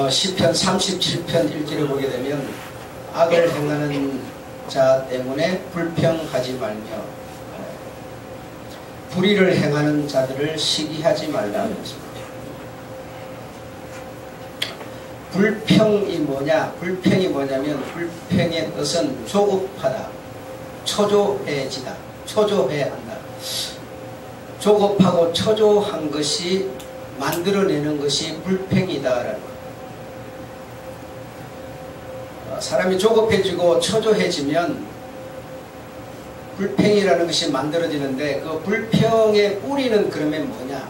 시편 37편 1절에 보게 되면 악을 행하는 자 때문에 불평하지 말며 불의를 행하는 자들을 시기하지 말라 했습니다. 불평이 뭐냐? 불평이 뭐냐면 불평의 뜻은 조급하다, 초조해지다, 초조해야 한다. 조급하고 초조한 것이 만들어내는 것이 불평이다라는 것. 사람이 조급해지고 초조해지면 불평이라는 것이 만들어지는데 그 불평의 뿌리는 그러면 뭐냐?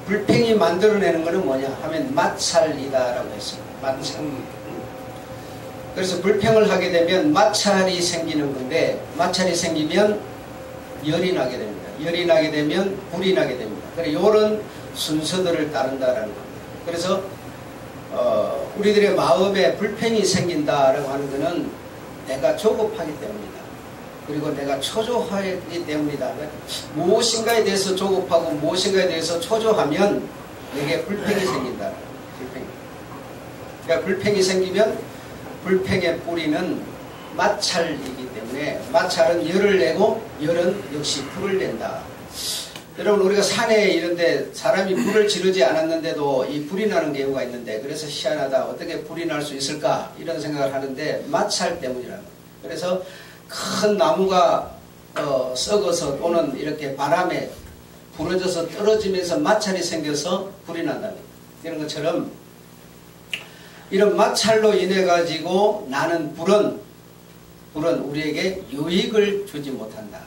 불평이 만들어내는 것은 뭐냐 하면 마찰이다라고 했습니다. 마찰. 그래서 불평을 하게 되면 마찰이 생기는 건데 마찰이 생기면 열이 나게 됩니다. 열이 나게 되면 불이 나게 됩니다. 그래서 이런 순서들을 따른다라는 겁니다. 그래서 우리들의 마음에 불평이 생긴다라고 하는 것은 내가 조급하기 때문이다. 그리고 내가 초조하기 때문이다. 무엇인가에 대해서 조급하고 무엇인가에 대해서 초조하면 내게 불평이 생긴다. 그러니까 불평이 생기면 불평의 뿌리는 마찰이기 때문에 마찰은 열을 내고 열은 역시 불을 낸다. 여러분 우리가 산에 이런데 사람이 불을 지르지 않았는데도 이 불이 나는 경우가 있는데 그래서 희한하다. 어떻게 불이 날 수 있을까? 이런 생각을 하는데 마찰 때문이라는 거예요. 그래서 큰 나무가 썩어서 또는 이렇게 바람에 부러져서 떨어지면서 마찰이 생겨서 불이 난다는 거예요. 이런 것처럼 이런 마찰로 인해 가지고 나는 불은 우리에게 유익을 주지 못한다.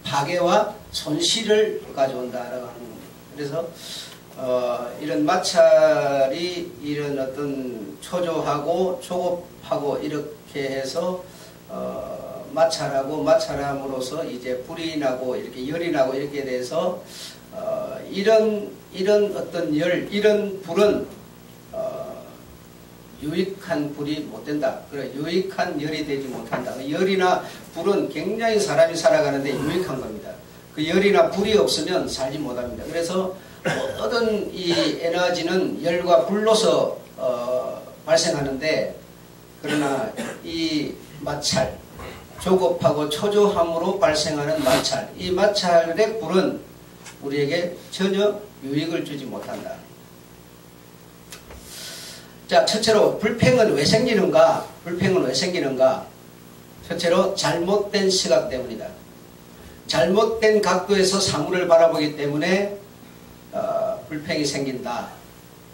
파괴와 손실을 가져온다라고 하는 겁니다. 그래서 이런 마찰이 이런 어떤 초조하고 조급하고 이렇게 해서 마찰하고 마찰함으로써 이제 불이 나고 이렇게 열이 나고 이렇게 돼서 이런 어떤 열, 이런 불은 유익한 불이 못 된다. 그래 유익한 열이 되지 못한다. 열이나 불은 굉장히 사람이 살아가는데 유익한 겁니다. 그 열이나 불이 없으면 살지 못합니다. 그래서 모든 이 에너지는 열과 불로서 발생하는데 그러나 이 마찰, 조급하고 초조함으로 발생하는 마찰, 이 마찰의 불은 우리에게 전혀 유익을 주지 못한다. 자, 첫째로 불평은 왜 생기는가? 불평은 왜 생기는가? 첫째로 잘못된 시각 때문이다. 잘못된 각도에서 사물을 바라보기 때문에 불평이 생긴다.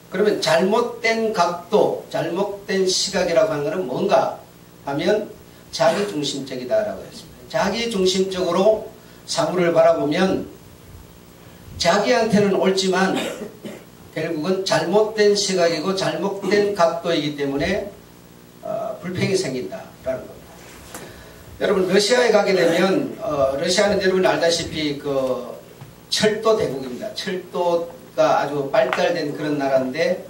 그러면 잘못된 각도, 잘못된 시각이라고 하는 것은 뭔가 하면 자기중심적이다라고 했습니다. 자기중심적으로 사물을 바라보면 자기한테는 옳지만 결국은 잘못된 시각이고 잘못된 각도이기 때문에 불평이 생긴다라는 겁니다. 여러분 러시아에 가게 되면 러시아는 여러분 알다시피 그 철도 대국입니다. 철도가 아주 발달된 그런 나라인데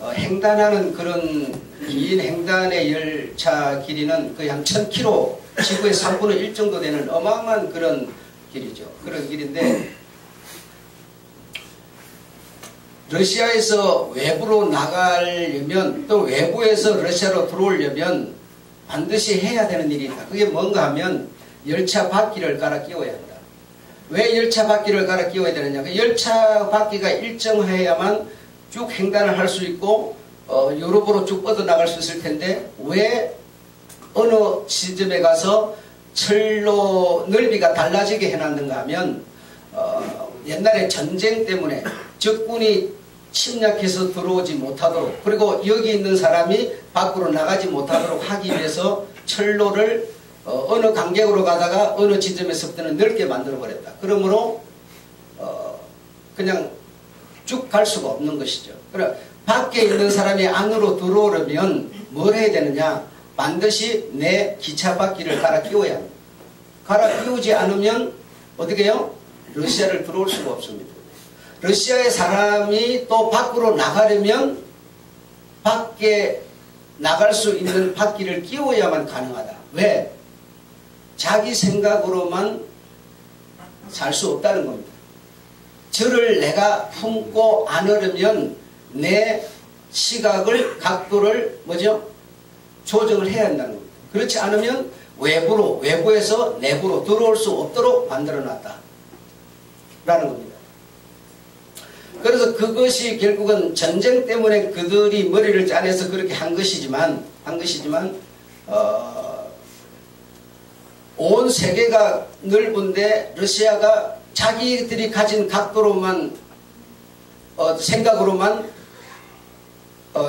횡단하는 그런 긴 횡단의 열차 길이는 거의 한 1000km, 지구의 3분의 1 정도 되는 어마어마한 그런 길이죠. 그런 길인데 러시아에서 외부로 나가려면 또 외부에서 러시아로 들어오려면 반드시 해야 되는 일이 있다. 그게 뭔가 하면 열차 바퀴를 갈아 끼워야 한다. 왜 열차 바퀴를 갈아 끼워야 되느냐? 그 열차 바퀴가 일정해야만 쭉 횡단을 할 수 있고 유럽으로 쭉 뻗어나갈 수 있을 텐데 왜 어느 지점에 가서 철로 넓이가 달라지게 해놨는가 하면 옛날에 전쟁 때문에 적군이 침략해서 들어오지 못하도록 그리고 여기 있는 사람이 밖으로 나가지 못하도록 하기 위해서 철로를 어느 간격으로 가다가 어느 지점에서부터는 넓게 만들어 버렸다. 그러므로 그냥 쭉 갈 수가 없는 것이죠. 그래 밖에 있는 사람이 안으로 들어오려면 뭘 해야 되느냐? 반드시 내 기차 바퀴를 갈아 끼워야 합니다. 갈아 끼우지 않으면 어떻게 해요? 러시아를 들어올 수가 없습니다. 러시아의 사람이 또 밖으로 나가려면 밖에 나갈 수 있는 바퀴를 끼워야만 가능하다. 왜? 자기 생각으로만 살 수 없다는 겁니다. 저를 내가 품고 안으려면 내 시각을 각도를 뭐죠? 조정을 해야 한다는 겁니다. 그렇지 않으면 외부에서 내부로 들어올 수 없도록 만들어놨다 라는 겁니다. 그래서 그것이 결국은 전쟁 때문에 그들이 머리를 짜내서 그렇게 한 것이지만 온 세계가 넓은데 러시아가 자기들이 가진 각도로만 생각으로만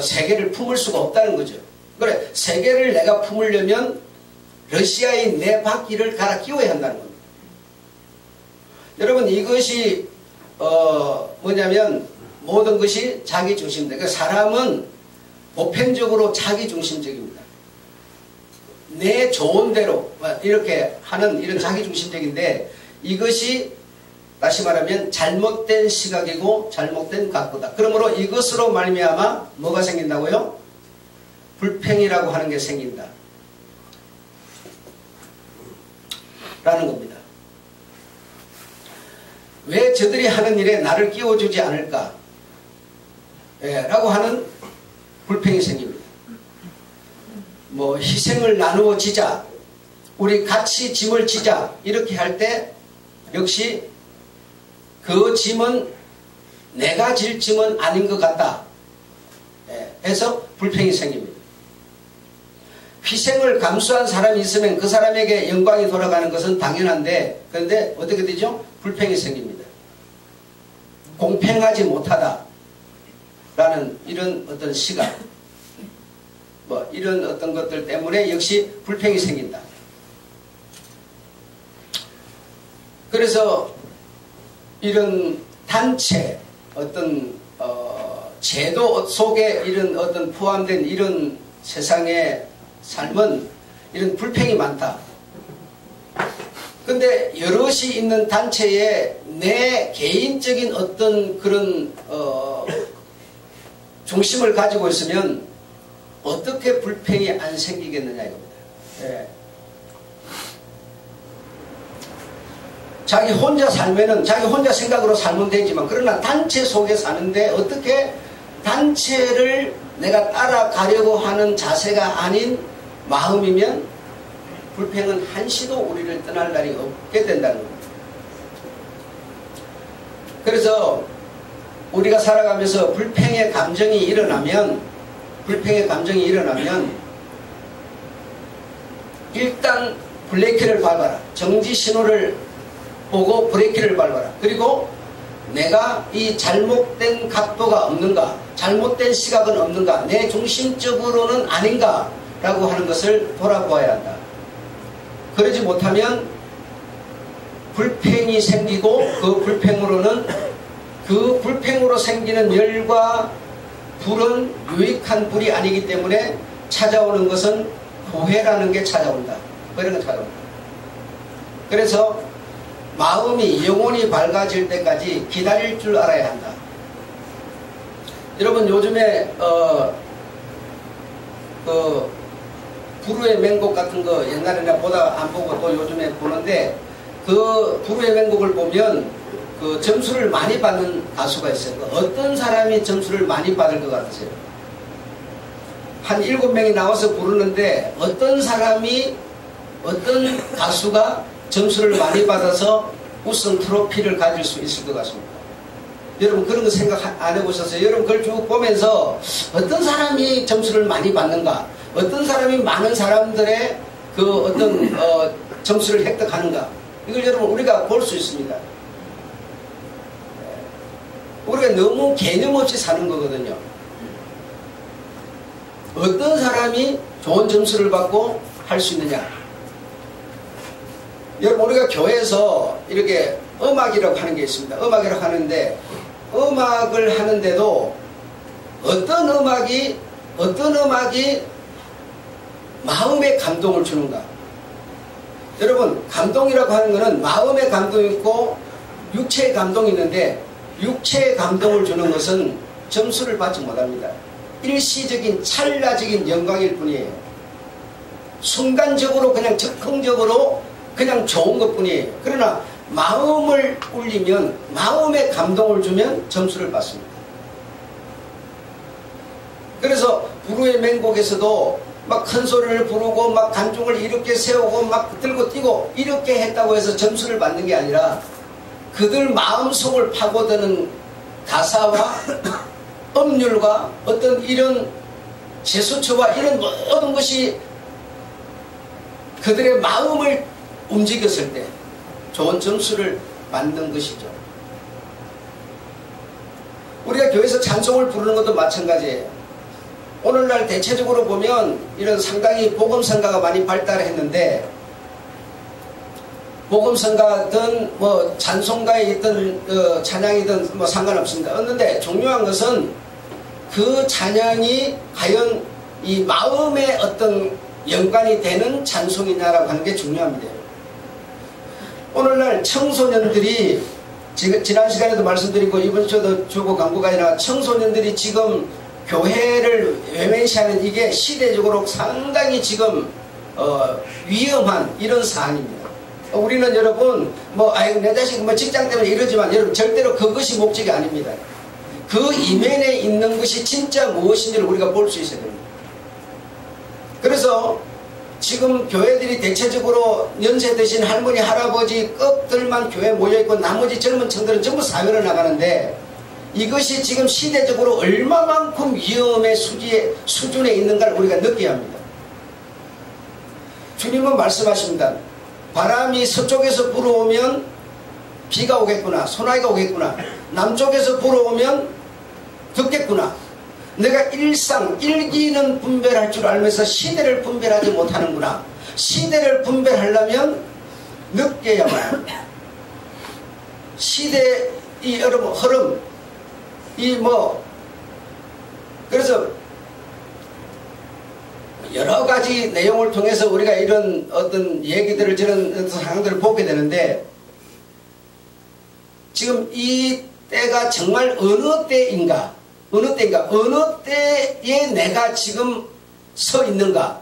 세계를 품을 수가 없다는 거죠. 그래, 세계를 내가 품으려면 러시아의 내 바퀴를 갈아 끼워야 한다는 겁니다. 여러분, 이것이 뭐냐면 모든 것이 자기중심적. 그러니까 사람은 보편적으로 자기중심적입니다. 내 좋은 대로 이렇게 하는 이런 자기중심적인데, 이것이 다시 말하면 잘못된 시각이고 잘못된 각도다. 그러므로 이것으로 말미암아 뭐가 생긴다고요? 불평이라고 하는 게 생긴다 라는 겁니다. 왜 저들이 하는 일에 나를 끼워주지 않을까? 라고 하는 불평이 생깁니다. 뭐 희생을 나누어 지자, 우리 같이 짐을 지자, 이렇게 할 때 역시 그 짐은 내가 질 짐은 아닌 것 같다 해서 불평이 생깁니다. 희생을 감수한 사람이 있으면 그 사람에게 영광이 돌아가는 것은 당연한데, 그런데 어떻게 되죠? 불평이 생깁니다. 공평하지 못하다 라는 이런 어떤 시각, 뭐 이런 어떤 것들 때문에 역시 불평이 생긴다. 그래서 이런 단체, 어떤 제도 속에 이런 어떤 포함된 이런 세상의 삶은 이런 불평이 많다. 근데 여럿이 있는 단체에 내 개인적인 어떤 그런 중심을 가지고 있으면 어떻게 불평이 안 생기겠느냐 이겁니다. 예. 자기 혼자 살면은 자기 혼자 생각으로 살면 되지만, 그러나 단체 속에 사는데 어떻게 단체를 내가 따라가려고 하는 자세가 아닌 마음이면 불평은 한시도 우리를 떠날 날이 없게 된다는 겁니다. 그래서 우리가 살아가면서 불평의 감정이 일어나면 일단 브레이크를 밟아라. 정지 신호를 보고 브레이크를 밟아라. 그리고 내가 이 잘못된 각도가 없는가, 잘못된 시각은 없는가, 내 중심적으로는 아닌가 라고 하는 것을 돌아보아야 한다. 그러지 못하면 불평이 생기고, 그 불평으로 생기는 열과 불은 유익한 불이 아니기 때문에 찾아오는 것은 후회라는 게 찾아온다. 그런 게 찾아온다. 그래서 마음이 영혼이 밝아질 때까지 기다릴 줄 알아야 한다. 여러분, 요즘에 부르의 맹곡 같은 거 옛날에 내가 보다 안 보고 또 요즘에 보는데, 그 부르의 맹곡을 보면 그 점수를 많이 받는 가수가 있어요. 어떤 사람이 점수를 많이 받을 것 같으세요? 한 7명이 나와서 부르는데 어떤 가수가 점수를 많이 받아서 우승 트로피를 가질 수 있을 것 같습니다. 여러분, 그런 거 생각 안 해보셨어요? 여러분, 그걸 쭉 보면서 어떤 사람이 점수를 많이 받는가, 어떤 사람이 많은 사람들의 그 어떤 점수를 획득하는가, 이걸 여러분 우리가 볼 수 있습니다. 우리가 너무 개념 없이 사는 거거든요. 어떤 사람이 좋은 점수를 받고 할 수 있느냐. 여러분, 우리가 교회에서 이렇게 음악이라고 하는 게 있습니다. 음악이라고 하는데, 음악을 하는데도 어떤 음악이 마음에 감동을 주는가. 여러분, 감동이라고 하는 것은 마음의 감동이 있고 육체의 감동이 있는데, 육체의 감동을 주는 것은 점수를 받지 못합니다. 일시적인 찰나적인 영광일 뿐이에요. 순간적으로 그냥 즉흥적으로 그냥 좋은 것 뿐이에요. 그러나 마음을 울리면, 마음에 감동을 주면 점수를 받습니다. 그래서 불후의 맹곡에서도 막 큰 소리를 부르고 막 간중을 이렇게 세우고 막 들고 뛰고 이렇게 했다고 해서 점수를 받는 게 아니라 그들 마음속을 파고드는 가사와 음률과 어떤 이런 제스처와 이런 모든 것이 그들의 마음을 움직였을 때 좋은 점수를 받는 것이죠. 우리가 교회에서 찬송을 부르는 것도 마찬가지예요. 오늘날 대체적으로 보면 이런 상당히 복음성가가 많이 발달했는데 복음성가든 뭐 찬송가에 있든 찬양이든 뭐 상관없습니다. 그런데 중요한 것은 그 찬양이 과연 이 마음의 어떤 연관이 되는 찬송이냐라고 하는 게 중요합니다. 오늘날 청소년들이 지난 시간에도 말씀드리고 이번 주도 주고 광고가 아니라 청소년들이 지금 교회를 외면시하는 이게 시대적으로 상당히 지금 위험한 이런 사안입니다. 우리는 여러분 내 자식 직장 때문에 이러지만 여러분 절대로 그것이 목적이 아닙니다. 그 이면에 있는 것이 진짜 무엇인지를 우리가 볼 수 있어야 됩니다. 그래서 지금 교회들이 대체적으로 연세 드신 할머니 할아버지 끝들만 교회에 모여있고 나머지 젊은 층들은 전부 사회로 나가는데 이것이 지금 시대적으로 얼마만큼 위험의 수준에 있는가를 우리가 느껴야 합니다. 주님은 말씀하십니다. 바람이 서쪽에서 불어오면 비가 오겠구나, 소나기가 오겠구나, 남쪽에서 불어오면 덥겠구나. 내가 일기는 분별할 줄 알면서 시대를 분별하지 못하는구나. 시대를 분별하려면 느껴야만 시대의 여러분 흐름 그래서 여러 가지 내용을 통해서 우리가 이런 어떤 얘기들을 저런 상황들을 보게 되는데 지금 이 때가 정말 어느 때에 내가 지금 서 있는가,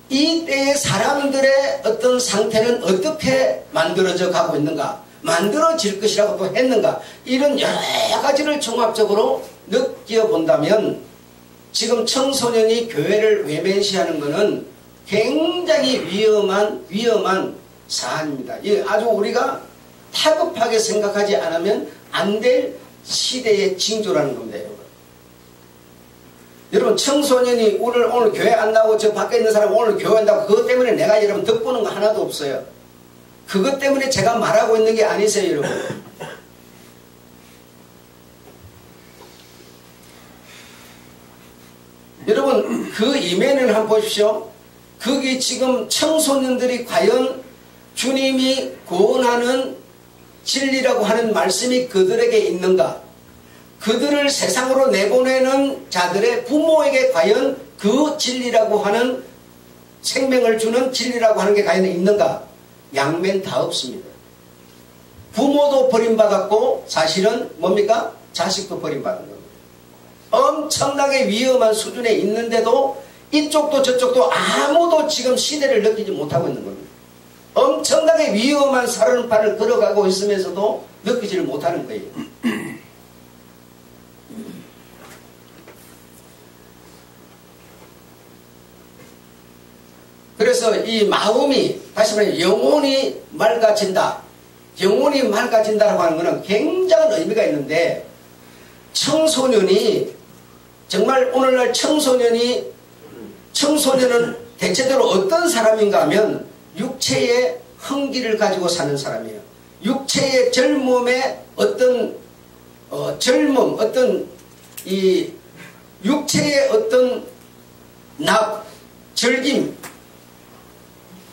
이 때의 사람들의 어떤 상태는 어떻게 만들어져 가고 있는가, 만들어질 것이라고 또 했는가, 이런 여러 가지를 종합적으로 느껴본다면 지금 청소년이 교회를 외면시하는 것은 굉장히 위험한 사안입니다. 아주 우리가 다급하게 생각하지 않으면 안 될 시대의 징조라는 겁니다. 여러분 청소년이 오늘 교회 안 나오고 저 밖에 있는 사람 오늘 교회 한다고 그것 때문에 내가 여러분 덕보는 거 하나도 없어요. 그것 때문에 제가 말하고 있는 게 아니세요, 여러분. 여러분 그 이면을 한번 보십시오. 거기 지금 청소년들이 과연 주님이 구원하는 진리라고 하는 말씀이 그들에게 있는가, 그들을 세상으로 내보내는 자들의 부모에게 과연 그 진리라고 하는 생명을 주는 진리라고 하는 게 과연 있는가, 양면 다 없습니다. 부모도 버림받았고 사실은 뭡니까? 자식도 버림받은 겁니다. 엄청나게 위험한 수준에 있는데도 이쪽도 저쪽도 아무도 지금 시대를 느끼지 못하고 있는 겁니다. 엄청나게 위험한 살인판을 걸어가고 있으면서도 느끼지를 못하는 거예요. 그래서 이 마음이 다시 말해 영혼이 맑아진다. 영혼이 맑아진다라고 하는 것은 굉장한 의미가 있는데 청소년이 정말 오늘날 청소년은 대체적으로 어떤 사람인가 하면 육체의 흥기를 가지고 사는 사람이에요. 육체의 젊음의 어떤 이 육체의 어떤 즐김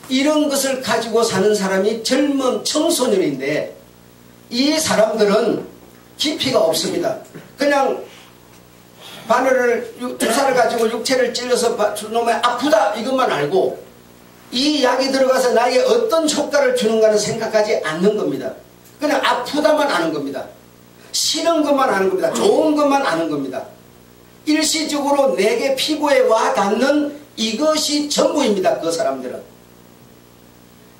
이런 것을 가지고 사는 사람이 젊은 청소년인데 이 사람들은 깊이가 없습니다. 그냥 바늘을 주사를 가지고 육체를 찔러서 놈의 아프다 이것만 알고 이 약이 들어가서 나에게 어떤 효과를 주는가는 생각하지 않는 겁니다. 그냥 아프다만 아는 겁니다. 싫은 것만 아는 겁니다. 좋은 것만 아는 겁니다. 일시적으로 내게 피부에 와 닿는 이것이 전부입니다. 그 사람들은.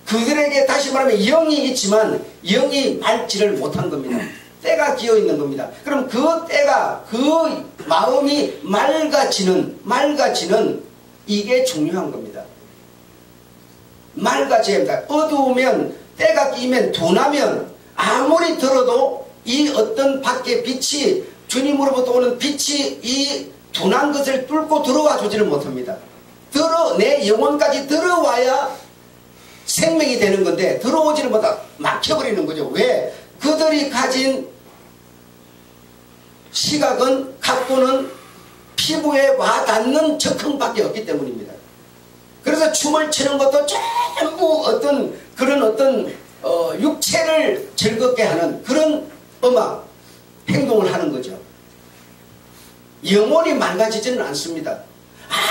그들에게 다시 말하면 영이 있지만 영이 맑지를 못한 겁니다. 때가 기어 있는 겁니다. 그럼 그 때가, 그 마음이 맑아지는 이게 중요한 겁니다. 맑아져야 합니다. 어두우면, 때가 끼면, 둔하면 아무리 들어도 이 어떤 밖에 빛이, 주님으로부터 오는 빛이 이 둔한 것을 뚫고 들어와 주지를 못합니다. 내 영혼까지 들어와야 생명이 되는 건데 들어오지를 못하고 막혀버리는 거죠. 왜? 그들이 가진 시각은, 각도는 피부에 와닿는 적흥밖에 없기 때문입니다. 그래서 춤을 추는 것도 전부 그런 육체를 즐겁게 하는 그런 음악, 행동을 하는 거죠. 영혼이 맑아지지는 않습니다.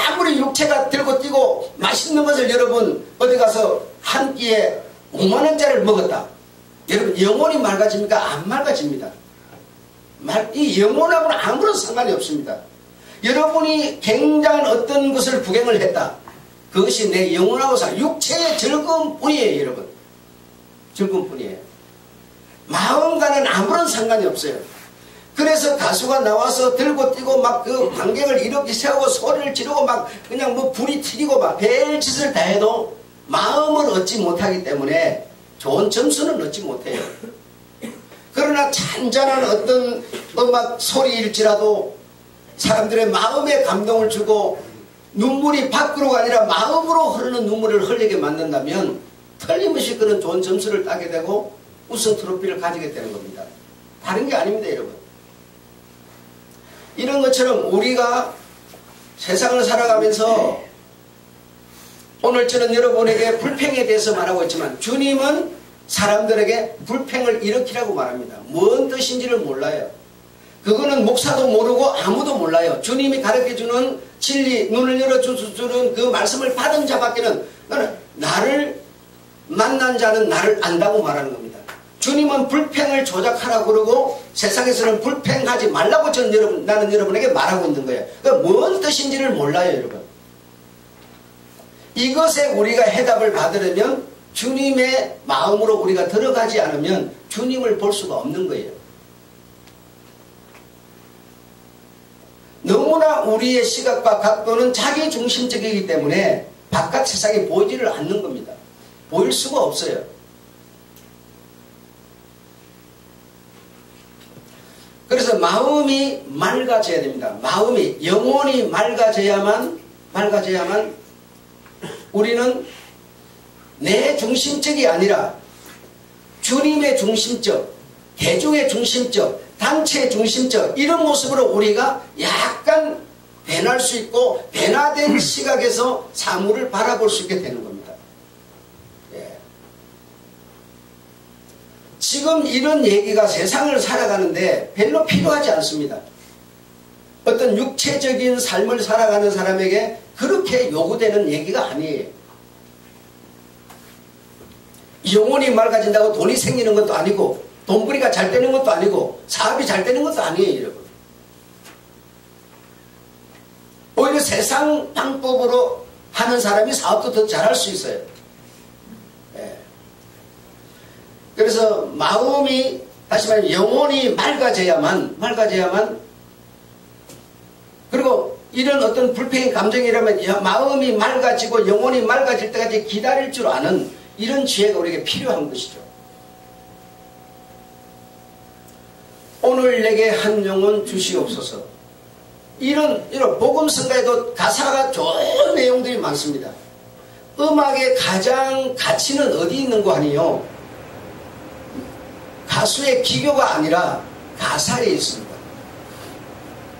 아무리 육체가 들고 뛰고 맛있는 것을 여러분 어디 가서 한 끼에 5만원짜리를 먹었다. 여러분 영혼이 맑아집니까? 안 맑아집니다. 이 영혼하고는 아무런 상관이 없습니다. 여러분이 굉장한 어떤 것을 구경을 했다. 그것이 내 영혼하고 육체의 즐거움 뿐이에요. 여러분 즐거움 뿐이에요. 마음과는 아무런 상관이 없어요. 그래서 가수가 나와서 들고 뛰고 막 그 관객을 이렇게 세우고 소리를 지르고 막 그냥 뭐 불이 튀기고 막 별짓을 다 해도 마음을 얻지 못하기 때문에 좋은 점수는 얻지 못해요. 그러나 잔잔한 어떤 음악 소리일지라도 사람들의 마음에 감동을 주고 눈물이 밖으로가 아니라 마음으로 흐르는 눈물을 흘리게 만든다면 틀림없이 그런 좋은 점수를 따게 되고 우승 트로피를 가지게 되는 겁니다. 다른 게 아닙니다, 여러분. 이런 것처럼 우리가 세상을 살아가면서 오늘 저는 여러분에게 불평에 대해서 말하고 있지만 주님은 사람들에게 불평을 일으키라고 말합니다. 뭔 뜻인지를 몰라요. 그거는 목사도 모르고 아무도 몰라요. 주님이 가르쳐주는 진리, 눈을 열어주는 그 말씀을 받은 자밖에는 나를 만난 자는 나를 안다고 말하는 겁니다. 주님은 불평을 조작하라고 그러고 세상에서는 불평하지 말라고 나는 여러분에게 말하고 있는 거예요. 그러니까 뭔 뜻인지를 몰라요, 여러분. 이것에 우리가 해답을 받으려면 주님의 마음으로 우리가 들어가지 않으면 주님을 볼 수가 없는 거예요. 너무나 우리의 시각과 각도는 자기 중심적이기 때문에 바깥 세상이 보이지를 않는 겁니다. 보일 수가 없어요. 그래서 마음이 맑아져야 됩니다. 마음이, 영혼이 맑아져야만 우리는 내 중심적이 아니라 주님의 중심적, 대중의 중심적, 단체의 중심적 이런 모습으로 우리가 약간 변할 수 있고 변화된 시각에서 사물을 바라볼 수 있게 되는 겁니다. 예. 지금 이런 얘기가 세상을 살아가는데 별로 필요하지 않습니다. 어떤 육체적인 삶을 살아가는 사람에게 그렇게 요구되는 얘기가 아니에요. 영혼이 맑아진다고 돈이 생기는 것도 아니고 돈벌이가 잘 되는 것도 아니고 사업이 잘 되는 것도 아니에요, 여러분. 오히려 세상 방법으로 하는 사람이 사업도 더 잘할 수 있어요. 예. 그래서 마음이, 다시 말하면 영혼이 맑아져야만 그리고 이런 어떤 불평의 감정이라면 마음이 맑아지고 영혼이 맑아질 때까지 기다릴 줄 아는 이런 지혜가 우리에게 필요한 것이죠. 오늘 내게 한 영혼 주시옵소서. 이런 복음성가에도 가사가 좋은 내용들이 많습니다. 음악의 가장 가치는 어디 있는 거 아니요? 가수의 기교가 아니라 가사에 있습니다.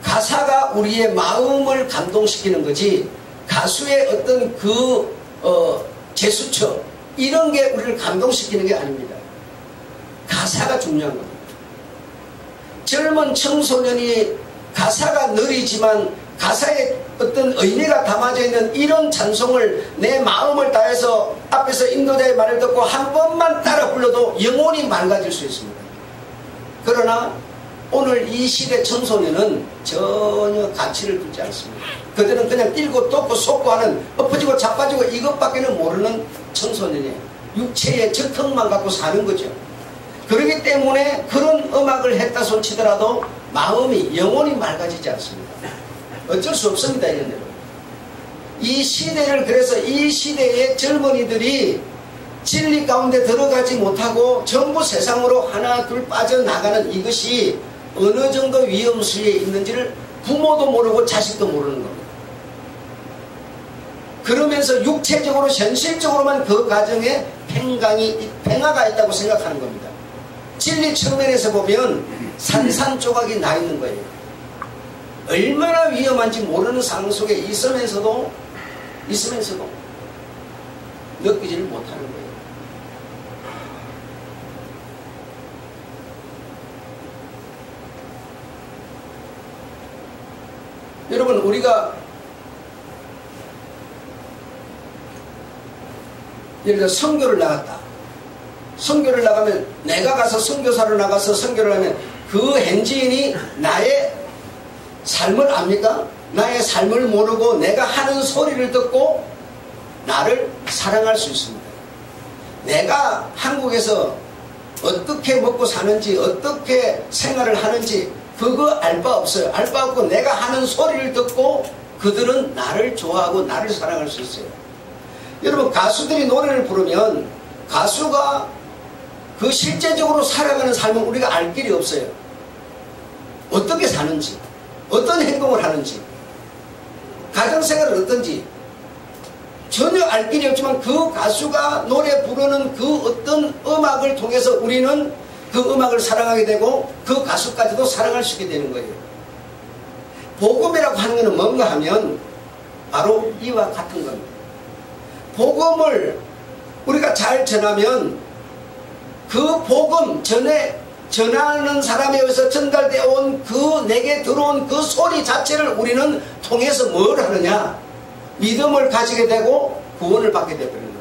가사가 우리의 마음을 감동시키는 거지 가수의 어떤 제스처 이런 게 우리를 감동시키는 게 아닙니다. 가사가 중요한 겁니다. 젊은 청소년이 가사가 느리지만 가사에 어떤 의미가 담아져 있는 이런 찬송을 내 마음을 다해서 앞에서 인도자의 말을 듣고 한 번만 따라 불러도 영혼이 맑아질 수 있습니다. 그러나 오늘 이 시대 청소년은 전혀 가치를 두지 않습니다. 그들은 그냥 뛰고 쫓고 쏟고 하는 엎어지고 자빠지고 이것밖에는 모르는 청소년이에요. 육체의 적통만 갖고 사는 거죠. 그렇기 때문에 그런 음악을 했다 손치더라도 마음이 영혼이 맑아지지 않습니다. 어쩔 수 없습니다. 이런 이 시대를, 그래서 이 시대의 젊은이들이 진리 가운데 들어가지 못하고 전부 세상으로 하나 둘 빠져나가는 이것이 어느 정도 위험수에 있는지를 부모도 모르고 자식도 모르는 겁니다. 그러면서 육체적으로 현실적으로만 그 가정에 팽화가 있다고 생각하는 겁니다. 진리 측면에서 보면 산산조각이 나 있는 거예요. 얼마나 위험한지 모르는 상황 속에 있으면서도 느끼지를 못하는 거예요. 여러분, 우리가 예를 들어 선교를 나갔다. 선교를 나가면 내가 가서 선교사로 나가서 선교를 하면 그 현지인이 나의 삶을 압니까? 나의 삶을 모르고 내가 하는 소리를 듣고 나를 사랑할 수 있습니다. 내가 한국에서 어떻게 먹고 사는지, 어떻게 생활을 하는지 그거 알 바 없어요. 알 바 없고 내가 하는 소리를 듣고 그들은 나를 좋아하고 나를 사랑할 수 있어요. 여러분, 가수들이 노래를 부르면 가수가 그 실제적으로 살아가는 삶은 우리가 알 길이 없어요. 어떻게 사는지, 어떤 행동을 하는지, 가정생활은 어떤지 전혀 알 길이 없지만 그 가수가 노래 부르는 그 어떤 음악을 통해서 우리는 그 음악을 사랑하게 되고 그 가수까지도 사랑할 수 있게 되는 거예요. 복음이라고 하는 것은 뭔가 하면 바로 이와 같은 겁니다. 복음을 우리가 잘 전하면 그 복음 전하는 사람에 의해서 전달되어 온 그 내게 들어온 그 소리 자체를 우리는 통해서 뭘 하느냐? 믿음을 가지게 되고 구원을 받게 되는 겁니다.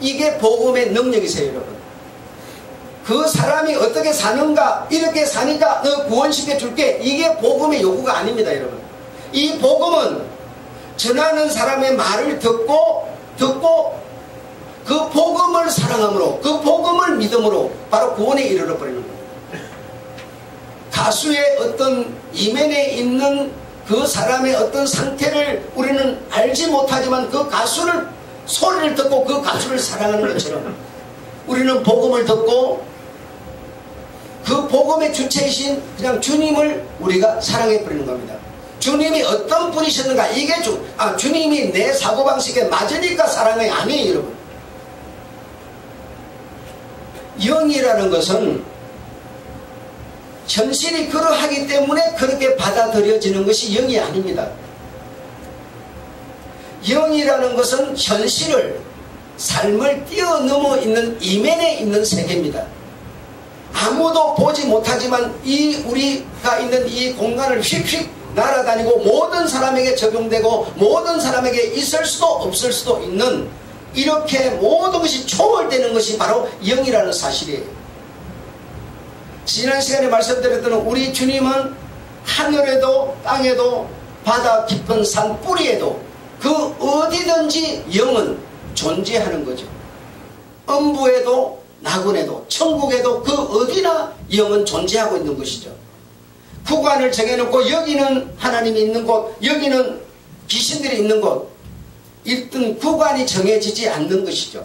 이게 복음의 능력이세요, 여러분. 그 사람이 어떻게 사는가, 이렇게 사니까 너 구원시켜 줄게. 이게 복음의 요구가 아닙니다, 여러분. 이 복음은 전하는 사람의 말을 듣고 그 복음을 사랑함으로, 그 복음을 믿음으로 바로 구원에 이르러 버리는 겁니다. 가수의 어떤 이면에 있는 그 사람의 어떤 상태를 우리는 알지 못하지만 그 가수를, 소리를 듣고 그 가수를 사랑하는 것처럼 우리는 복음을 듣고 그 복음의 주체이신 그냥 주님을 우리가 사랑해버리는 겁니다. 주님이 어떤 분이셨는가, 이게 주님이 내 사고방식에 맞으니까 사랑해, 아니에요, 여러분. 영이라는 것은 현실이 그러하기 때문에 그렇게 받아들여지는 것이 영이 아닙니다. 영이라는 것은 현실을, 삶을 뛰어넘어 있는 이면에 있는 세계입니다. 아무도 보지 못하지만 우리가 있는 이 공간을 휙휙 날아다니고 모든 사람에게 적용되고 모든 사람에게 있을 수도 없을 수도 있는, 이렇게 모든 것이 초월되는 것이 바로 영이라는 사실이에요. 지난 시간에 말씀드렸던 우리 주님은 하늘에도 땅에도 바다 깊은 산 뿌리에도 그 어디든지 영은 존재하는 거죠. 음부에도 나군에도 천국에도 그 어디나 영은 존재하고 있는 것이죠. 구간을 정해놓고 여기는 하나님이 있는 곳, 여기는 귀신들이 있는 곳, 일등 구간이 정해지지 않는 것이죠.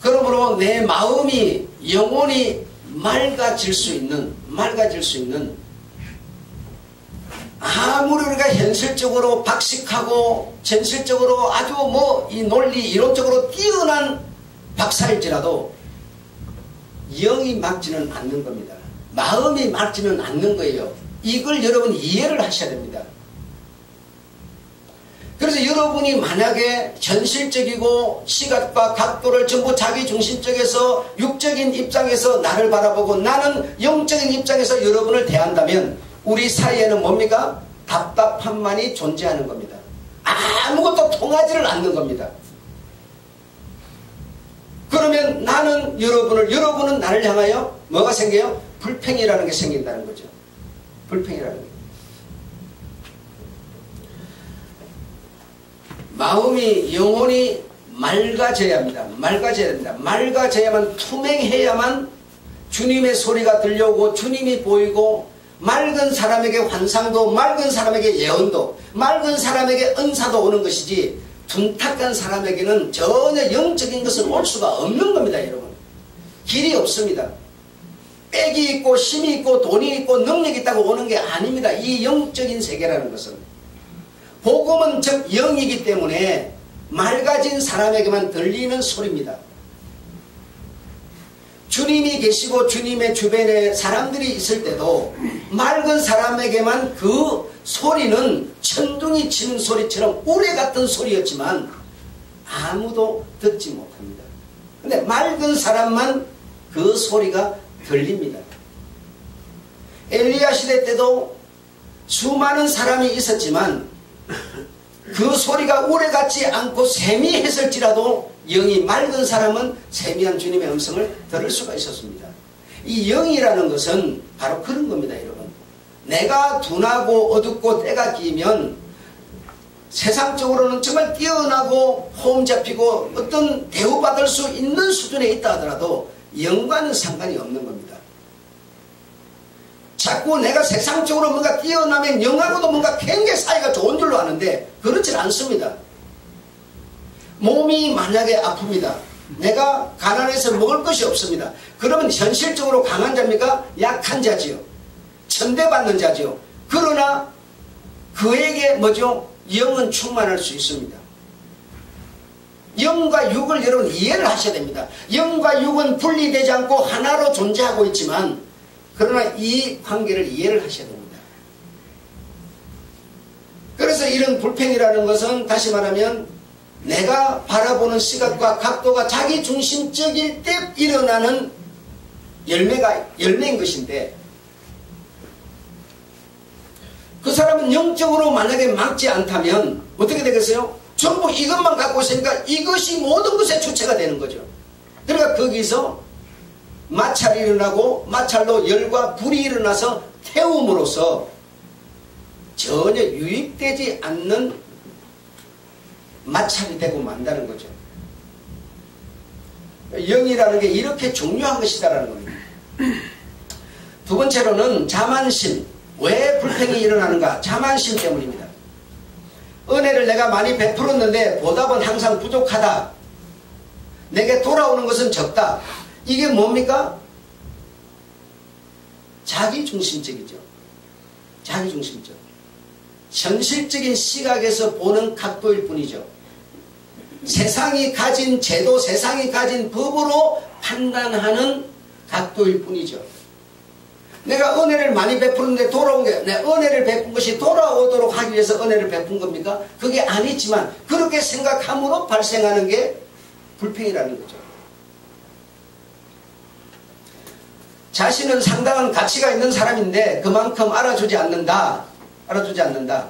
그러므로 내 마음이, 영혼이 맑아질 수 있는 아무리 우리가 현실적으로 박식하고 현실적으로 아주 이 논리 이론적으로 뛰어난 박사일지라도 영이 맑지는 않는 겁니다. 마음이 맑지는 않는 거예요. 이걸 여러분 이해를 하셔야 됩니다. 그래서 여러분이 만약에 현실적이고 시각과 각도를 전부 자기중심적에서 육적인 입장에서 나를 바라보고 나는 영적인 입장에서 여러분을 대한다면 우리 사이에는 뭡니까? 답답함만이 존재하는 겁니다. 아무것도 통하지를 않는 겁니다. 그러면 나는 여러분은 나를 향하여 뭐가 생겨요? 불평이라는 게 생긴다는 거죠. 불평이라는 게. 영혼이 맑아져야 합니다. 맑아져야 됩니다. 맑아져야만, 투명해야만 주님의 소리가 들려오고 주님이 보이고, 맑은 사람에게 환상도, 맑은 사람에게 예언도, 맑은 사람에게 은사도 오는 것이지, 둔탁한 사람에게는 전혀 영적인 것은 올 수가 없는 겁니다. 여러분, 길이 없습니다. 빽이 있고 힘이 있고 돈이 있고 능력이 있다고 오는 게 아닙니다. 이 영적인 세계라는 것은 복음은 즉 영이기 때문에 맑아진 사람에게만 들리는 소리입니다. 주님이 계시고 주님의 주변에 사람들이 있을 때도 맑은 사람에게만 그 소리는 천둥이 치는 소리처럼 우레 같은 소리였지만 아무도 듣지 못합니다. 근데 맑은 사람만 그 소리가 들립니다. 엘리야 시대 때도 수많은 사람이 있었지만 그 소리가 우레 같지 않고 세미했을지라도 영이 맑은 사람은 세미한 주님의 음성을 들을 수가 있었습니다. 이 영이라는 것은 바로 그런 겁니다. 여러분, 내가 둔하고 어둡고 때가 끼면 세상적으로는 정말 뛰어나고 호흡 잡히고 어떤 대우받을 수 있는 수준에 있다 하더라도 영과는 상관이 없는 겁니다. 자꾸 내가 세상적으로 뭔가 뛰어나면 영하고도 뭔가 굉장히 사이가 좋은 줄로 아는데 그렇지 않습니다. 몸이 만약에 아픕니다. 내가 가난해서 먹을 것이 없습니다. 그러면 현실적으로 강한 자입니까? 약한 자지요. 천대받는 자지요. 그러나 그에게 뭐죠? 영은 충만할 수 있습니다. 영과 육을 여러분 이해를 하셔야 됩니다. 영과 육은 분리되지 않고 하나로 존재하고 있지만 그러나 이 관계를 이해를 하셔야 됩니다. 그래서 이런 불평이라는 것은 다시 말하면 내가 바라보는 시각과 각도가 자기 중심적일 때 일어나는 열매인 것인데 그 사람은 영적으로 만약에 막지 않다면 어떻게 되겠어요? 전부 이것만 갖고 있으니까 이것이 모든 것의 주체가 되는 거죠. 그러니까 거기서 마찰이 일어나고 마찰로 열과 불이 일어나서 태움으로써 전혀 유입되지 않는 마찰이 되고 만다는 거죠. 영이라는 게 이렇게 중요한 것이다라는 겁니다. 두 번째로는 자만심. 왜 불평이 일어나는가? 자만심 때문입니다. 은혜를 내가 많이 베풀었는데 보답은 항상 부족하다. 내게 돌아오는 것은 적다. 이게 뭡니까? 자기중심적이죠. 자기중심적. 현실적인 시각에서 보는 각도일 뿐이죠. 세상이 가진 제도, 세상이 가진 법으로 판단하는 각도일 뿐이죠. 내가 은혜를 많이 베푸는데 돌아온 게, 내 은혜를 베푼 것이 돌아오도록 하기 위해서 은혜를 베푼 겁니까? 그게 아니지만 그렇게 생각함으로 발생하는 게 불평이라는 거죠. 자신은 상당한 가치가 있는 사람인데 그만큼 알아주지 않는다. 알아주지 않는다.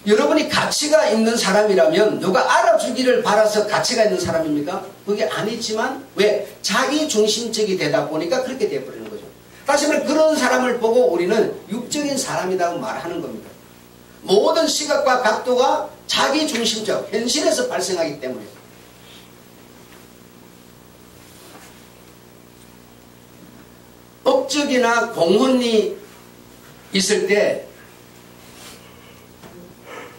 여러분이 가치가 있는 사람이라면 누가 알아주기를 바라서 가치가 있는 사람입니까? 그게 아니지만 왜? 자기 중심적이 되다 보니까 그렇게 되어버리는 거죠. 다시 말해 그런 사람을 보고 우리는 육적인 사람이라고 말하는 겁니다. 모든 시각과 각도가 자기 중심적, 현실에서 발생하기 때문에. 업적이나 공헌이 있을 때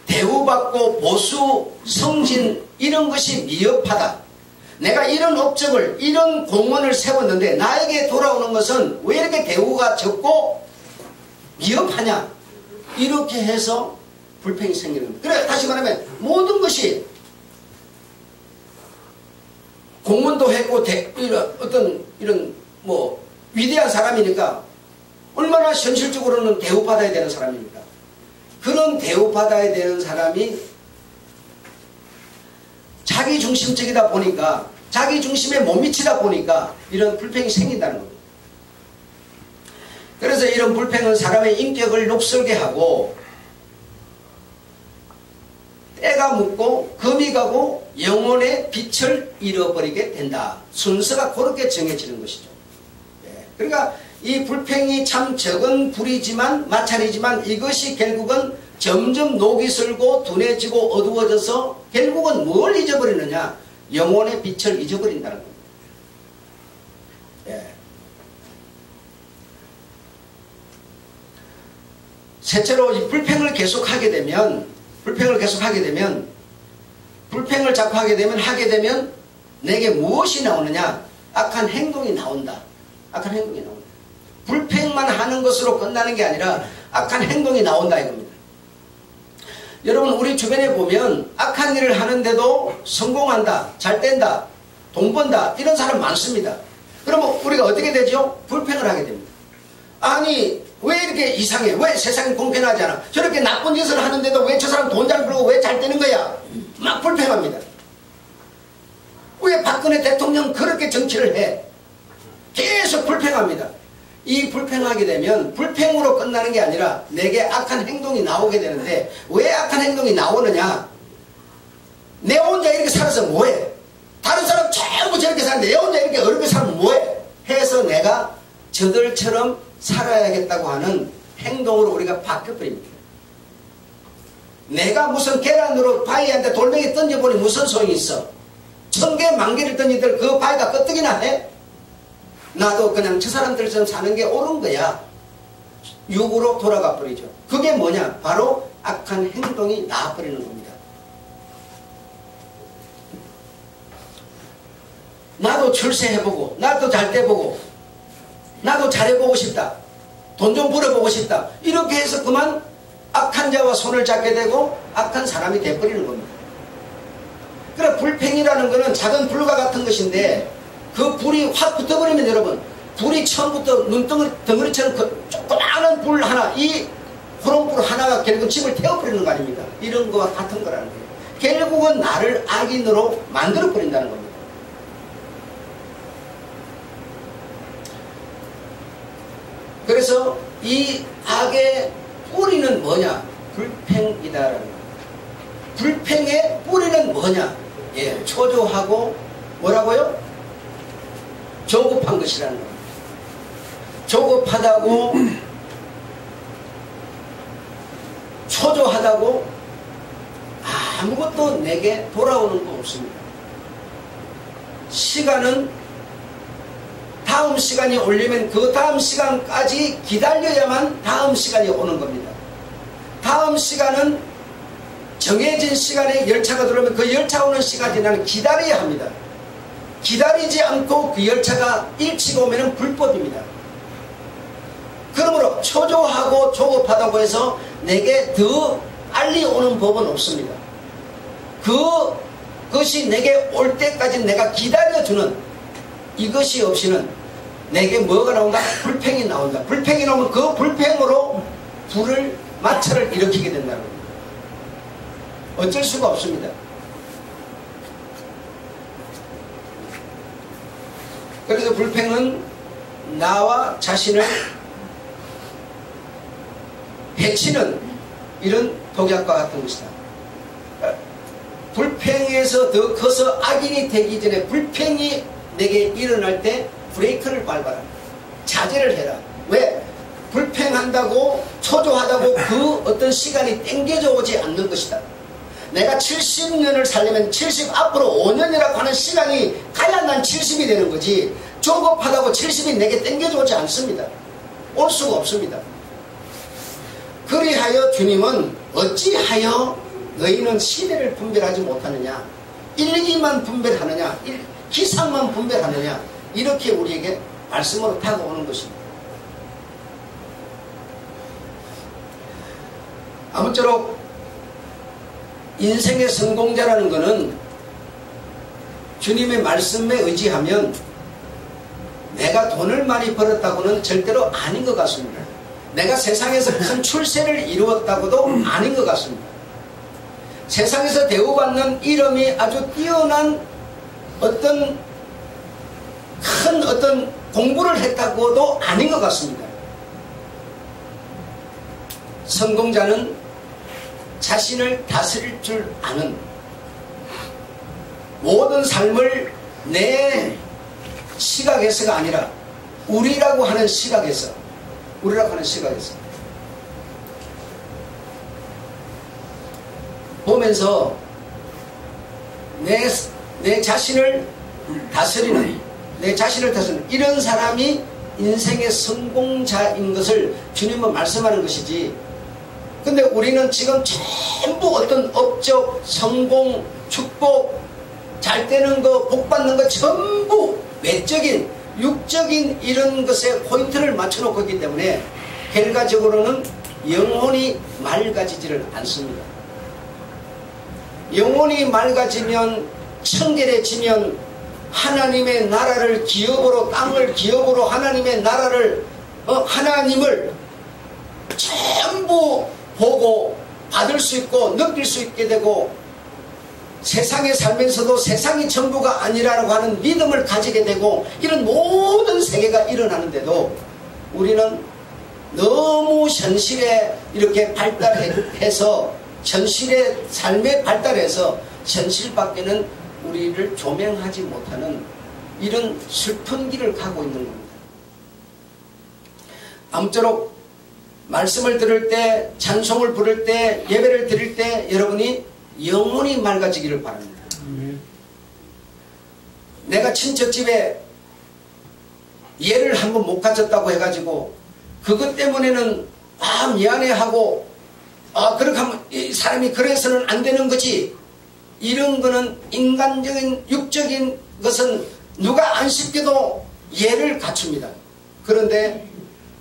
대우받고 보수, 성진 이런 것이 미흡하다. 내가 이런 업적을, 이런 공헌을 세웠는데 나에게 돌아오는 것은 왜 이렇게 대우가 적고 미흡하냐. 이렇게 해서 불평이 생기는 겁니다. 그래 다시 말하면 모든 것이 공헌도 했고 이런 뭐 위대한 사람이니까 얼마나 현실적으로는 대우받아야 되는 사람입니까? 그런 대우받아야 되는 사람이 자기중심적이다 보니까 자기중심에 못 미치다 보니까 이런 불평이 생긴다는 겁니다. 그래서 이런 불평은 사람의 인격을 녹슬게 하고 때가 묻고 금이 가고 영혼의 빛을 잃어버리게 된다. 순서가 그렇게 정해지는 것이죠. 그러니까 이 불평이 참 적은 불이지만 마찰이지만 이것이 결국은 점점 녹이 슬고 둔해지고 어두워져서 결국은 뭘 잊어버리느냐? 영혼의 빛을 잊어버린다는 겁니다. 예. 셋째로 불평을 계속하게 되면 불평을 자꾸 하게 되면 내게 무엇이 나오느냐? 악한 행동이 나온다. 악한 행동이 나온다. 불평만 하는 것으로 끝나는 게 아니라 악한 행동이 나온다 이겁니다. 여러분 우리 주변에 보면 악한 일을 하는데도 성공한다, 잘 된다, 돈 번다 이런 사람 많습니다. 그러면 우리가 어떻게 되죠? 불평을 하게 됩니다. 아니 왜 이렇게 이상해? 왜 세상이 공평하지 않아? 저렇게 나쁜 짓을 하는데도 왜 저 사람 돈 잘 벌고 왜 잘 되는 거야? 막 불평합니다. 왜 박근혜 대통령 그렇게 정치를 해? 계속 불평합니다. 이 불평하게 되면 불평으로 끝나는 게 아니라 내게 악한 행동이 나오게 되는데 왜 악한 행동이 나오느냐? 내 혼자 이렇게 살아서 뭐해? 다른 사람 전부 저렇게 사는데 내 혼자 이렇게 어렵게 살면 뭐해? 해서 내가 저들처럼 살아야겠다고 하는 행동으로 우리가 바뀌어버립니다. 내가 무슨 계란으로 바위한테 돌멩이 던져보니 무슨 소용이 있어? 1000개 만개를 던지들 그 바위가 끄떡이나 해? 나도 그냥 저 사람들처럼 사는 게 옳은 거야. 육으로 돌아가 버리죠. 그게 뭐냐? 바로 악한 행동이 나와버리는 겁니다. 나도 출세해보고 나도 잘 돼보고 나도 잘해보고 싶다. 돈 좀 벌어보고 싶다. 이렇게 해서 그만 악한 자와 손을 잡게 되고 악한 사람이 돼버리는 겁니다. 그래 불평이라는 것은 작은 불과 같은 것인데 그 불이 확 붙어버리면 여러분 불이 처음부터 눈덩어리처럼 그 조그마한 불 하나 이 호롱불 하나가 결국 집을 태워버리는 거 아닙니까? 이런 거와 같은 거라는 거예요. 결국은 나를 악인으로 만들어버린다는 겁니다. 그래서 이 악의 뿌리는 뭐냐? 불평이다라는 거예요. 불평의 뿌리는 뭐냐? 예, 초조하고 뭐라고요? 조급한 것이라는 겁니다. 조급하다고 초조하다고 아무것도 내게 돌아오는 거 없습니다. 시간은 다음 시간이 오려면 그 다음 시간까지 기다려야만 다음 시간이 오는 겁니다. 다음 시간은 정해진 시간에 열차가 들어오면 그 열차 오는 시간까지 나는 기다려야 합니다. 기다리지 않고 그 열차가 일찍 오면 불법입니다. 그러므로 초조하고 조급하다고 해서 내게 더 빨리 오는 법은 없습니다. 그것이 내게 올 때까지 내가 기다려주는 이것이 없이는 내게 뭐가 나온다? 불평이 나온다. 불평이 나오면 그 불평으로 불을 마찰을 일으키게 된다는 겁니다. 어쩔 수가 없습니다. 그래서 불평은 나와 자신을 해치는 이런 독약과 같은 것이다. 불평에서 더 커서 악인이 되기 전에 불평이 내게 일어날 때 브레이크를 밟아라. 자제를 해라. 왜? 불평한다고 초조하다고 그 어떤 시간이 땡겨져 오지 않는 것이다. 내가 70년을 살려면 70 앞으로 5년이라고 하는 시간이 가야 난 70이 되는 거지 조급하다고 70이 내게 땡겨져 오지 않습니다. 올 수가 없습니다. 그리하여 주님은 어찌하여 너희는 시대를 분별하지 못하느냐, 일기만 분별하느냐, 기상만 분별하느냐, 이렇게 우리에게 말씀으로 다가오는 것입니다. 아무쪼록 인생의 성공자라는 것은 주님의 말씀에 의지하면 내가 돈을 많이 벌었다고는 절대로 아닌 것 같습니다. 내가 세상에서 큰 출세를 이루었다고도 아닌 것 같습니다. 세상에서 대우받는 이름이 아주 뛰어난 어떤 큰 어떤 공부를 했다고도 아닌 것 같습니다. 성공자는 자신을 다스릴 줄 아는, 모든 삶을 내 시각에서가 아니라 우리라고 하는 시각에서 보면서 내 자신을 다스리는, 이런 사람이 인생의 성공자인 것을 주님은 말씀하는 것이지. 근데 우리는 지금 전부 어떤 업적, 성공, 축복, 잘 되는 거, 복 받는 거 전부 외적인, 육적인 이런 것에 포인트를 맞춰놓고 있기 때문에 결과적으로는 영혼이 맑아지지를 않습니다. 영혼이 맑아지면, 청결해지면 하나님의 나라를 기업으로, 땅을 기업으로 하나님의 나라를, 하나님을 전부 보고 받을 수 있고 느낄 수 있게 되고, 세상에 살면서도 세상이 전부가 아니라고 하는 믿음을 가지게 되고, 이런 모든 세계가 일어나는데도 우리는 너무 현실에 이렇게 발달해서, 현실의 삶에 발달해서 현실밖에는 우리를 조명하지 못하는 이런 슬픈 길을 가고 있는 겁니다. 아무쪼록 말씀을 들을 때, 찬송을 부를 때, 예배를 드릴 때 여러분이 영혼이 맑아지기를 바랍니다. 내가 친척집에 예를 한번 못 갖췄다고 해가지고 그것 때문에는 미안해하고 그렇게 하면 이 사람이 그래서는 안 되는 거지, 이런 거는 인간적인 육적인 것은 누가 안 시켜도 예를 갖춥니다. 그런데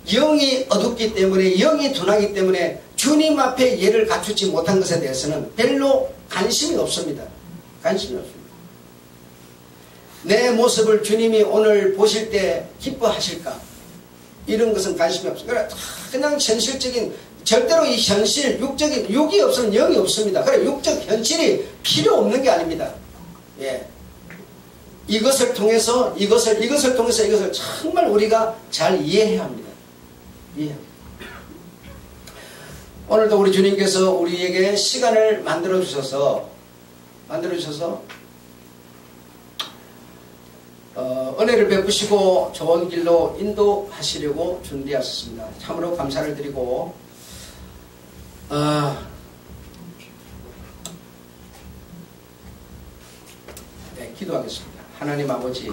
영이 어둡기 때문에, 영이 둔하기 때문에 주님 앞에 예를 갖추지 못한 것에 대해서는 별로 관심이 없습니다. 관심이 없습니다. 내 모습을 주님이 오늘 보실 때 기뻐하실까? 이런 것은 관심이 없습니다. 그냥 현실적인, 절대로 이 현실, 육적인, 육이 없으면 영이 없습니다. 그래, 육적 현실이 필요 없는 게 아닙니다. 예. 이것을 통해서 이것을 정말 우리가 잘 이해해야 합니다. 오늘도 우리 주님께서 우리에게 시간을 만들어 주셔서 은혜를 베푸시고 좋은 길로 인도하시려고 준비하셨습니다. 참으로 감사를 드리고, 기도하겠습니다. 하나님 아버지,